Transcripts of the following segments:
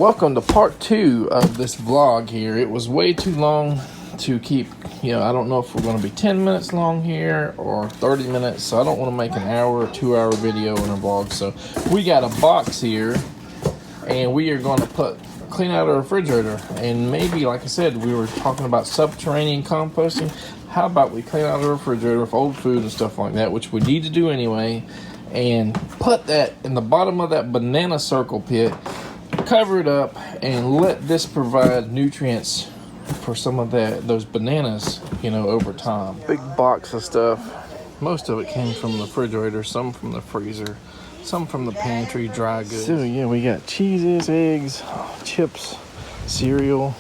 Welcome to part 2 of this vlog here. It was way too long to keep, I don't know if we're going to be 10 minutes long here or 30 minutes. So I don't want to make an hour or 2 hour video in a vlog. So we got a box here and we are going to clean out our refrigerator. And maybe, like I said, we were talking about subterranean composting. How about we clean out our refrigerator with old food and stuff like that, which we need to do anyway, and put that in the bottom of that banana circle pit, cover it up, and let this provide nutrients for some of those bananas, over time. Big box of stuff. Most of it came from the refrigerator, some from the freezer, some from the pantry, dry goods. So yeah, we got cheeses, eggs, chips, cereal,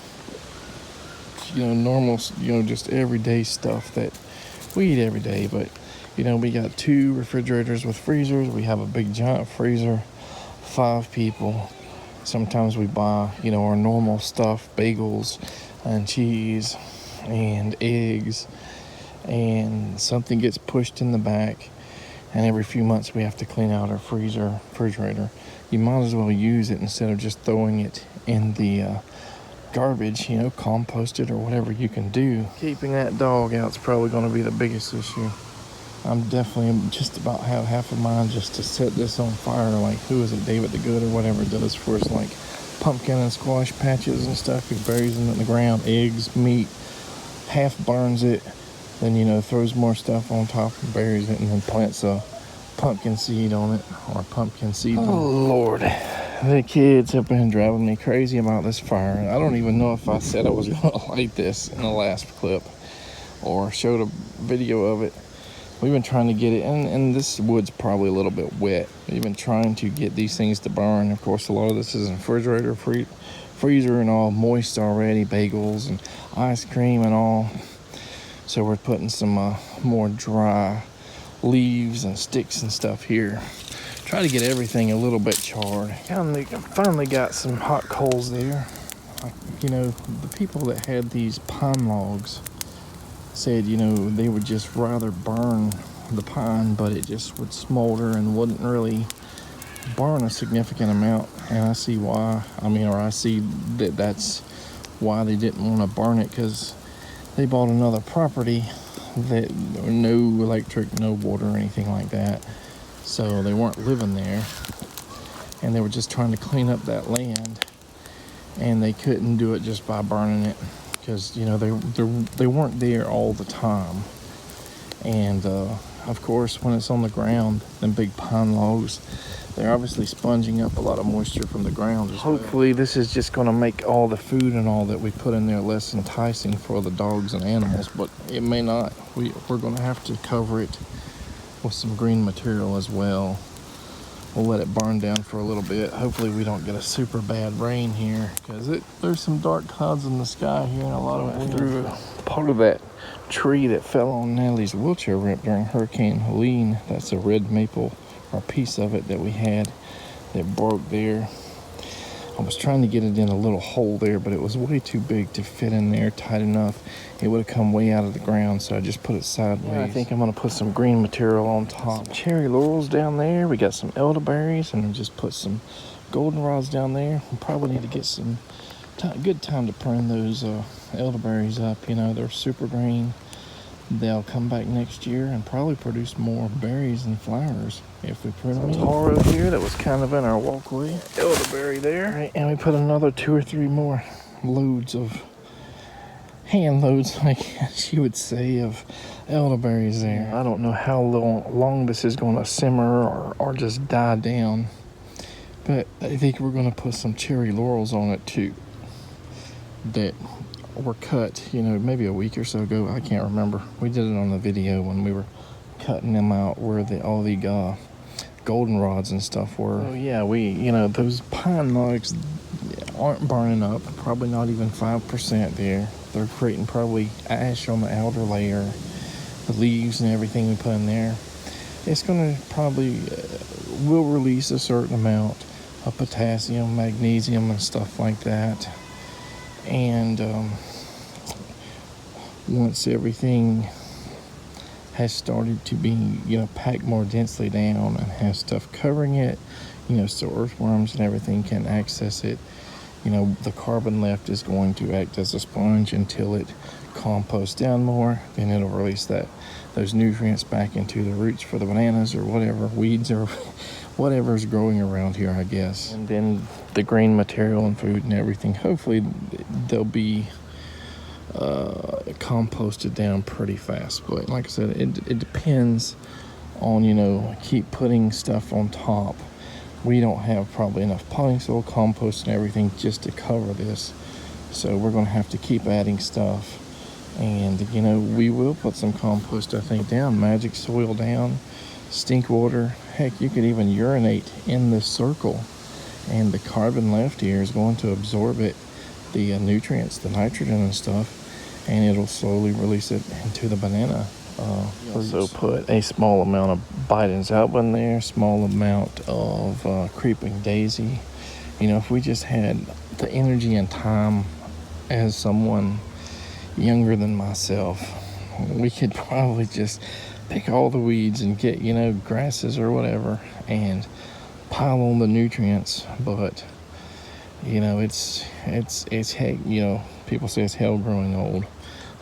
normal, just everyday stuff that we eat every day. But we got 2 refrigerators with freezers. We have a big giant freezer, 5 people. Sometimes we buy, our normal stuff, bagels and cheese and eggs, and something gets pushed in the back, and every few months we have to clean out our refrigerator. You might as well use it instead of just throwing it in the garbage, compost it or whatever you can do. Keeping that dog out is probably going to be the biggest issue. I'm definitely just about have half of mine just to set this on fire, like who is it, David the Good or whatever does for us, like pumpkin and squash patches and stuff. He buries them in the ground, eggs, meat, half burns it, then throws more stuff on top and buries it, and then plants a pumpkin seed on it, or pumpkin seed. Oh Lord, the kids have been driving me crazy about this fire. I don't even know if I said I was gonna light this in the last clip or showed a video of it. We've been trying to get it, and this wood's probably a little bit wet. We've been trying to get these things to burn. Of course, a lot of this is in refrigerator, freezer, and all moist already, bagels and ice cream and all. So we're putting some more dry leaves and sticks and stuff here. Try to get everything a little bit charred. Finally got some hot coals there. The people that had these pine logs said, they would just rather burn the pine, but it just would smolder and wouldn't really burn a significant amount. And I see why. I see that's why they didn't want to burn it, because they bought another property that no electric, no water or anything like that. So they weren't living there, and they were just trying to clean up that land, and they couldn't do it just by burning it, because they weren't there all the time. And of course, when it's on the ground, them big pine logs, they're obviously sponging up a lot of moisture from the ground. Hopefully this is just going to make all the food and all that we put in there less enticing for the dogs and animals, but it may not. We're going to have to cover it with some green material as well. We'll let it burn down for a little bit. Hopefully we don't get a super bad rain here, because there's some dark clouds in the sky here, and a lot of it through part of that tree that fell on Natalie's wheelchair ramp during Hurricane Helene. That's a red maple, or a piece of it that we had that broke there. I was trying to get it in a little hole there, but it was way too big to fit in there tight enough. It would have come way out of the ground, so I just put it sideways. Yeah, I think I'm going to put some green material on top. Some cherry laurels down there. We got some elderberries, and just put some goldenrods down there. We probably need to get some good time to prune those elderberries up. They're super green. They'll come back next year and probably produce more berries and flowers if we prune them. Taro here that was kind of in our walkway. Elderberry there. Right, and we put another 2 or 3 more loads of, hand loads, I guess you would say, of elderberries there. I don't know how long this is going to simmer or just die down, but I think we're going to put some cherry laurels on it too, that were cut, maybe a week or so ago. I can't remember. We did it on the video when we were cutting them out where all the goldenrods and stuff were. Oh yeah, those pine logs aren't burning up, probably not even 5% there. They're creating probably ash on the outer layer, the leaves and everything we put in there. It's going to probably will release a certain amount of potassium, magnesium and stuff like that. And once everything has started to be, packed more densely down and has stuff covering it, so earthworms and everything can access it, the carbon left is going to act as a sponge until it composts down more. Then it'll release those nutrients back into the roots for the bananas or whatever, weeds or whatever's growing around here, I guess. And then the green material and food and everything, hopefully they'll be composted down pretty fast. But like I said, it depends on, keep putting stuff on top. We don't have probably enough potting soil, compost, and everything just to cover this. So we're going to have to keep adding stuff. And, we will put some compost, I think, down, magic soil down, stink water. Heck, you could even urinate in this circle. And the carbon left here is going to absorb it, the nutrients, the nitrogen and stuff, and it'll slowly release it into the banana. Also put a small amount of Biden's album there, small amount of creeping daisy. If we just had the energy and time as someone younger than myself, we could probably just pick all the weeds and get, grasses or whatever and pile on the nutrients. But, it's heck, people say it's hell growing old.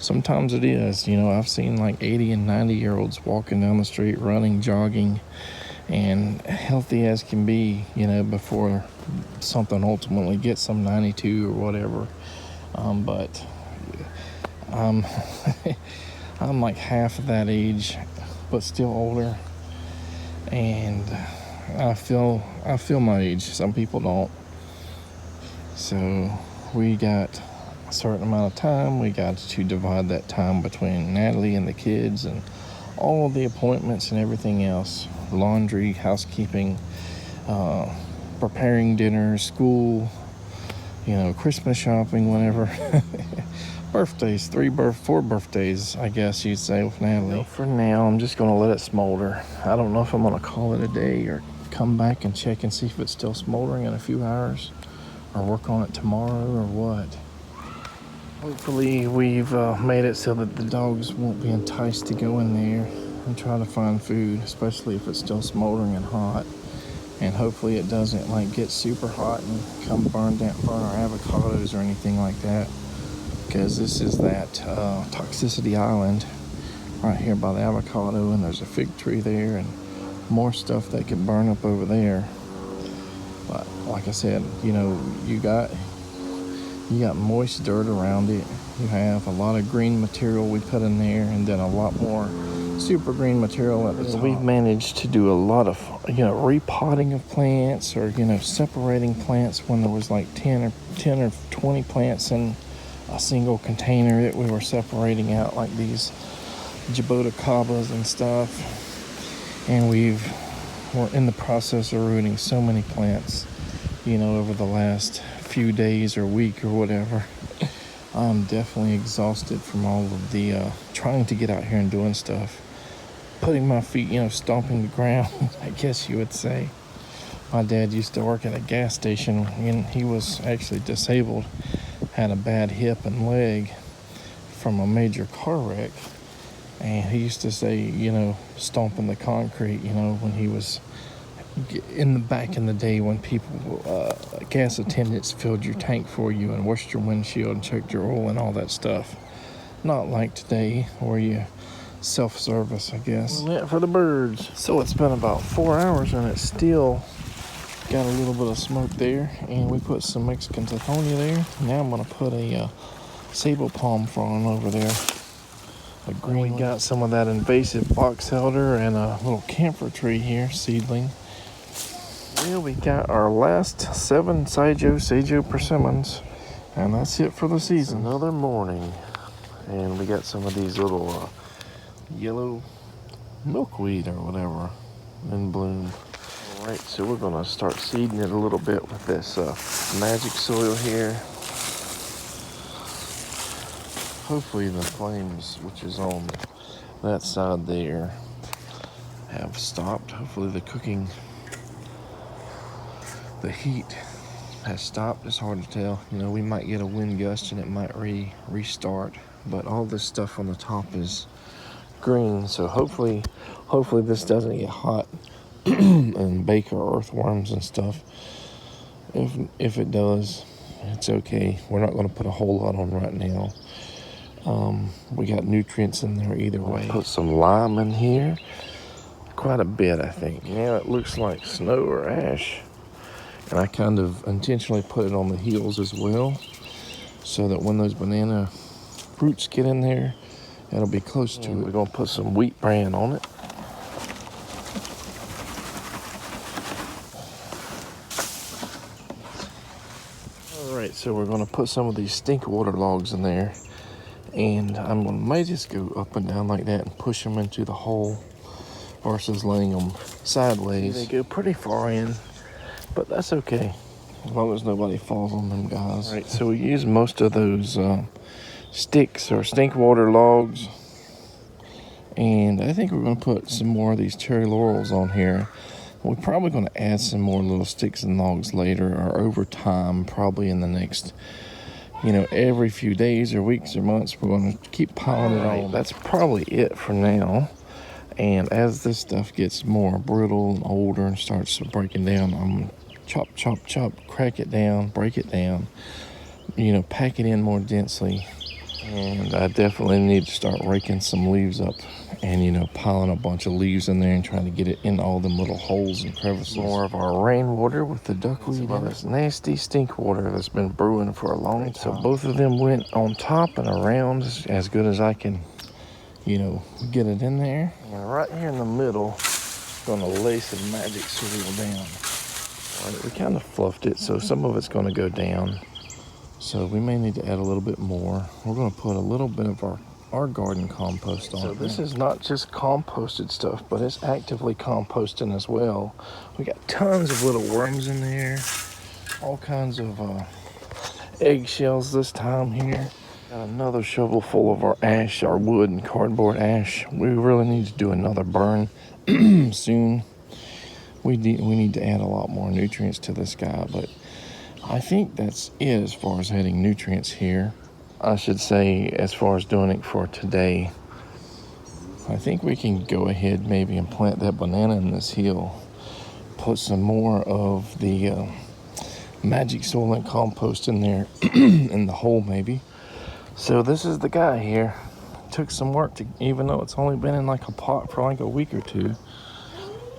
Sometimes it is. I've seen like 80 and 90-year-olds walking down the street, running, jogging, and healthy as can be, before something ultimately gets them 92 or whatever. But I'm like half of that age, but still older. And I feel my age. Some people don't. So we got a certain amount of time. We got to divide that time between Natalie and the kids and all of the appointments and everything else. Laundry, housekeeping, preparing dinner, school, Christmas shopping, whatever. Birthdays, 4 birthdays, I guess you'd say, with Natalie. For now, I'm just going to let it smolder. I don't know if I'm going to call it a day or come back and check and see if it's still smoldering in a few hours, or work on it tomorrow, or what. Hopefully we've made it so that the dogs won't be enticed to go in there and try to find food, especially if it's still smoldering and hot. And hopefully it doesn't get super hot and come burn our avocados or anything like that, because this is that toxicity island right here by the avocado, and there's a fig tree there and more stuff that could burn up over there. But like I said, you got moist dirt around it. You have a lot of green material we put in there, and then a lot more super green material at the top. We've managed to do a lot of, repotting of plants, or, separating plants when there was like 10 or 20 plants in a single container that we were separating out, like these jaboticabas and stuff. And we're in the process of rooting so many plants, over the last few days or week or whatever. I'm definitely exhausted from all of the trying to get out here and doing stuff. Putting my feet, stomping the ground, I guess you would say. My dad used to work at a gas station, and he was actually disabled, had a bad hip and leg from a major car wreck. And he used to say, stomping the concrete, when he was back in the day when people, gas attendants filled your tank for you and washed your windshield and checked your oil and all that stuff. Not like today, where you self-service, I guess. For the birds. So it's been about 4 hours and it's still got a little bit of smoke there, and we put some Mexican titonia there. Now I'm going to put a sable palm frond over there. A green. We got some of that invasive box elder and a little camphor tree here, seedling. Well, we got our last 7 Saijo persimmons, and that's it for the season. It's another morning, and we got some of these little yellow milkweed or whatever in bloom. All right, so we're gonna start seeding it a little bit with this magic soil here. Hopefully the flames, which is on that side there, have stopped. Hopefully the cooking, the heat has stopped. It's hard to tell. We might get a wind gust and it might restart, but all this stuff on the top is green, so hopefully this doesn't get hot and bake our earthworms and stuff. If it does, It's okay. We're not going to put a whole lot on right now. We got nutrients in there either way. Put some lime in here. Quite a bit, I think. Now it looks like snow or ash. And I kind of intentionally put it on the heels as well, so that when those banana roots get in there, it'll be close to it. We're going to put some wheat bran on it. All right, so we're going to put some of these stink water logs in there, and I'm going to may just go up and down like that and push them into the hole versus laying them sideways. They go pretty far in, but that's okay as long as nobody falls on them, guys. All right, so we use most of those sticks or stink water logs, and I think we're going to put some more of these cherry laurels on here. We're probably going to add some more little sticks and logs later, or over time, probably in the next, every few days or weeks or months. We're going to keep piling it on. That's probably it for now. And as this stuff gets more brittle and older and starts breaking down, I'm chop, chop, chop, crack it down, break it down, pack it in more densely. And I definitely need to start raking some leaves up and, piling a bunch of leaves in there and trying to get it in all them little holes and crevices. More of our rainwater with the duckweed and this nasty stink water that's been brewing for a long time. So both of them went on top and around as good as I can, get it in there. And right here in the middle, I'm going to lay some magic soil down. All right, we kind of fluffed it, so some of it's going to go down. So we may need to add a little bit more. We're going to put a little bit of our garden compost on. So this is not just composted stuff, but it's actively composting as well. We got tons of little worms in there, all kinds of eggshells this time here. Got another shovel full of our ash, our wood and cardboard ash. We really need to do another burn soon. We need to add a lot more nutrients to this guy, but I think that's it as far as adding nutrients here. I should say, as far as doing it for today, I think we can go ahead maybe and plant that banana in this hill. Put some more of the magic soil and compost in there, in the hole maybe. So this is the guy here. Took some work to, even though it's only been in like a pot for like a week or two,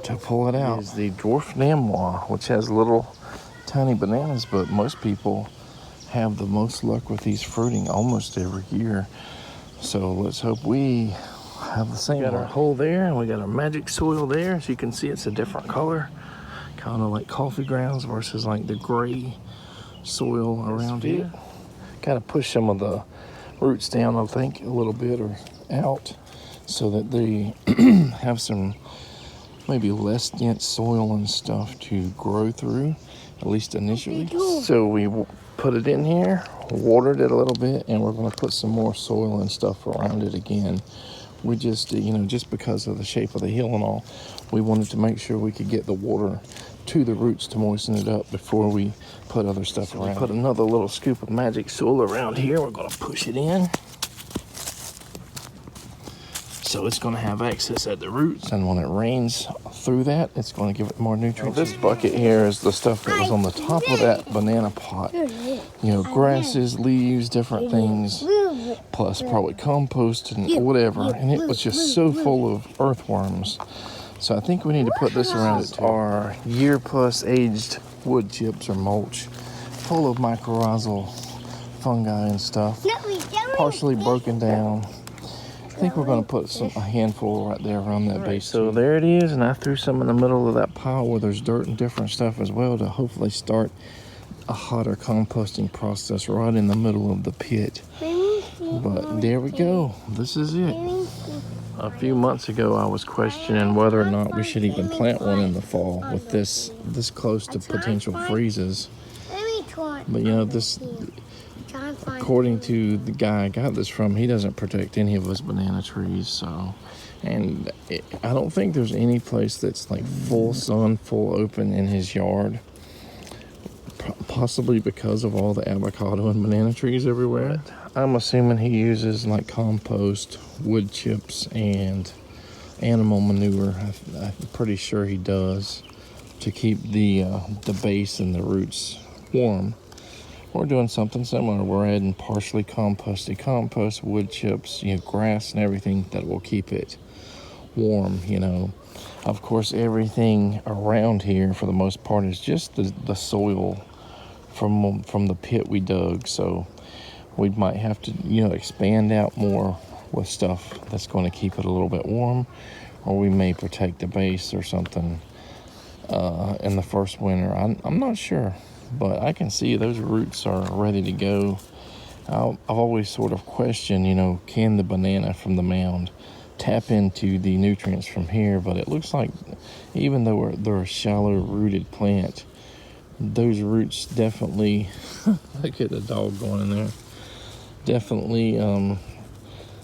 to pull it out. Is the dwarf namwah, which has little tiny bananas, but most people have the most luck with these fruiting almost every year. So let's hope we have the same. We got our hole there, and we got our magic soil there. As you can see, it's a different color, kind of like coffee grounds versus like the gray soil around here. Kind of push some of the roots down, I think, a little bit or out, so that they have some maybe less dense soil and stuff to grow through, at least initially. So we put it in here, watered it a little bit, and we're going to put some more soil and stuff around it again. We just, just because of the shape of the hill and all, we wanted to make sure we could get the water to the roots to moisten it up before we put other stuff around. We put another little scoop of magic soil around here. We're going to push it in, so it's going to have access at the roots, and when it rains through that, it's going to give it more nutrients. Now, this bucket here is the stuff that was on the top of that banana pot. Grasses, leaves, different things, plus probably compost and whatever, and it was just so full of earthworms. So I think we need to put this around it. Our year-plus aged wood chips or mulch, full of mycorrhizal fungi and stuff, partially broken down. I think we're going to put a handful right there around that base. So there it is, and I threw some in the middle of that pile where there's dirt and different stuff as well, to hopefully start a hotter composting process right in the middle of the pit. But there we go. This is it. A few months ago, I was questioning whether or not we should even plant one in the fall with this close to potential freezes. But this, according to the guy I got this from, he doesn't protect any of his banana trees. So, and I don't think there's any place that's like full sun, full open in his yard. Possibly because of all the avocado and banana trees everywhere. I'm assuming he uses like compost, wood chips, and animal manure. I'm pretty sure he does, to keep the base and the roots warm. we're doing something similar. We're adding partially composted compost, wood chips, grass and everything that will keep it warm. Of course, everything around here for the most part is just the soil from the pit we dug. So we might have to expand out more with stuff that's going to keep it a little bit warm, or we may protect the base or something in the first winter. I'm not sure, but I can see those roots are ready to go. I've always sort of questioned, can the banana from the mound tap into the nutrients from here? But it looks like even though they're a shallow rooted plant, those roots definitely look at the dog going in there, definitely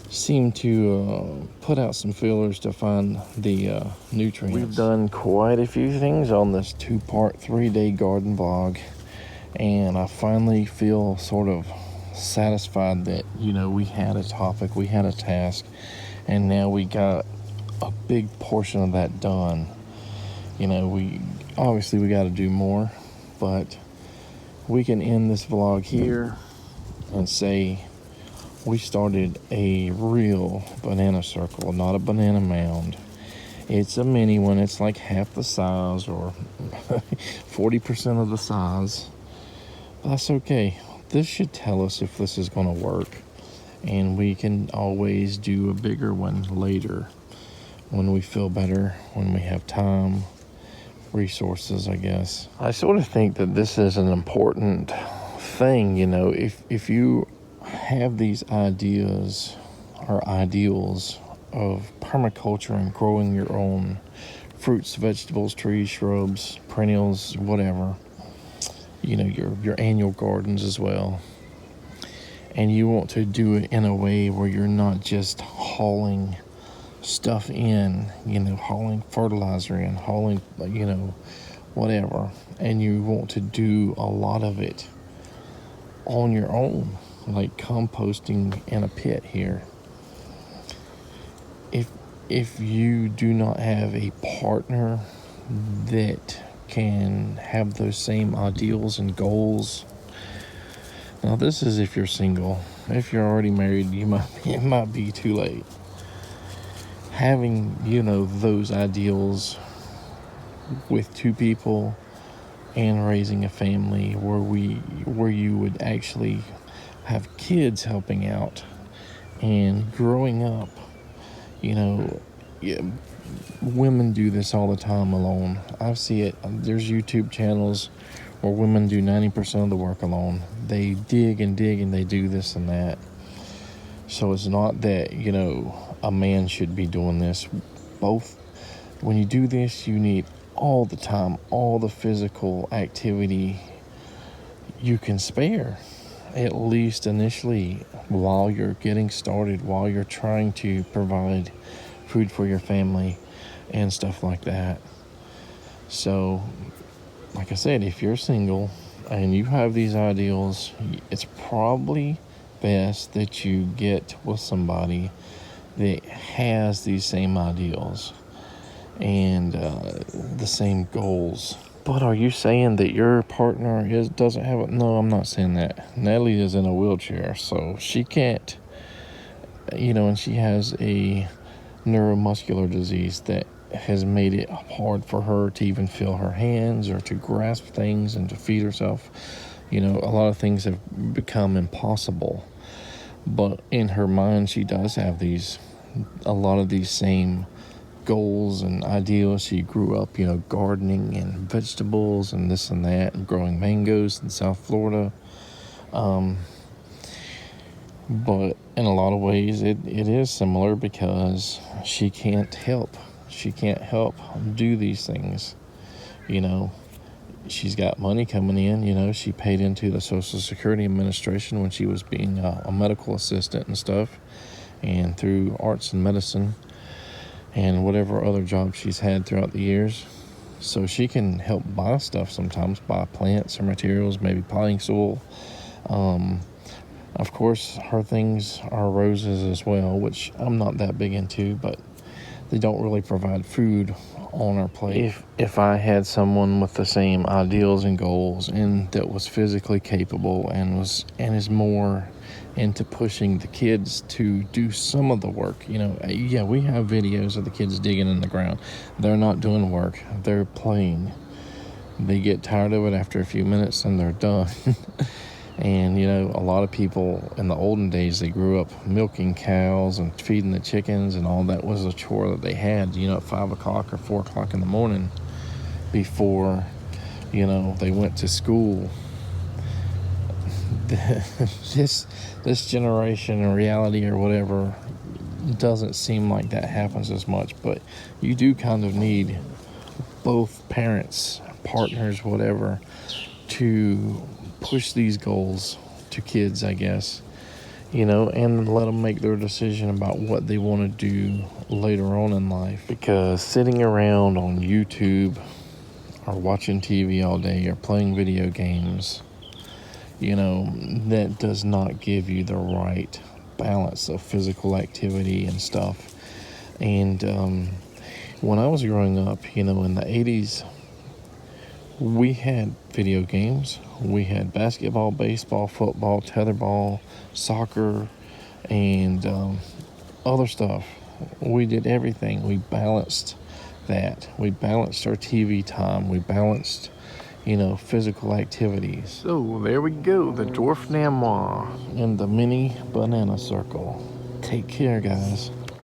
seem to put out some feelers to find the nutrients. We've done quite a few things on this 2-part 3-day garden vlog, and I finally feel sort of satisfied that we had a topic, we had a task, and now we got a big portion of that done. We got to do more, but we can end this vlog here and say we started a real banana circle, not a banana mound. It's a mini one. It's like half the size or 40% of the size. But that's okay. This should tell us if this is going to work. And we can always do a bigger one later when we feel better, when we have time, resources, I guess. I sort of think that this is an important thing, if you have these ideas or ideals of permaculture and growing your own fruits, vegetables, trees, shrubs, perennials, whatever, your annual gardens as well, and you want to do it in a way where you're not just hauling stuff in, hauling fertilizer in, hauling, whatever, and you want to do a lot of it on your own, like composting in a pit here. If you do not have a partner that can have those same ideals and goals, now this is if you're single. If you're already married, it might be too late. Having those ideals with two people and raising a family where you would actually have kids helping out and growing up. Women do this all the time alone. I see it. There's YouTube channels where women do 90% of the work alone. They dig and they do this and that. So it's not that, a man should be doing this. Both, when you do this, you need all the time, all the physical activity you can spare, at least initially, while you're getting started, while you're trying to provide food for your family and stuff like that. So, like I said, if you're single and you have these ideals, it's probably best that you get with somebody that has these same ideals and the same goals. But are you saying that your partner doesn't have it? No, I'm not saying that. Natalie is in a wheelchair, so she can't, and she has a neuromuscular disease that has made it hard for her to even feel her hands or to grasp things and to feed herself. A lot of things have become impossible. But in her mind, she does have a lot of these same goals and ideals. She grew up, gardening and vegetables and this and that, and growing mangoes in South Florida. But in a lot of ways, it is similar because she can't help. She can't help do these things. She's got money coming in. She paid into the Social Security Administration when she was being a medical assistant and stuff, and through arts and medicine and whatever other jobs she's had throughout the years. So she can help buy stuff sometimes, buy plants or materials, maybe potting soil. Of course, her things are roses as well, which I'm not that big into, but they don't really provide food on our plate. If I had someone with the same ideals and goals, and that was physically capable and is more into pushing the kids to do some of the work, yeah, we have videos of the kids digging in the ground. They're not doing work, they're playing. They get tired of it after a few minutes and they're done. And a lot of people in the olden days, they grew up milking cows and feeding the chickens, and all that was a chore that they had at 5 o'clock or 4 o'clock in the morning before they went to school. This generation in reality or whatever doesn't seem like that happens as much, but you do kind of need both parents, partners, whatever, to push these goals to kids, I guess, and let them make their decision about what they want to do later on in life. Because sitting around on YouTube or watching TV all day or playing video games, that does not give you the right balance of physical activity and stuff. And when I was growing up, in the 80s, we had video games. We had basketball, baseball, football, tetherball, soccer, and other stuff. We did everything. We balanced that. We balanced our TV time. We balanced, physical activities. So there we go, the dwarf namwah and the mini banana circle. Take care, guys.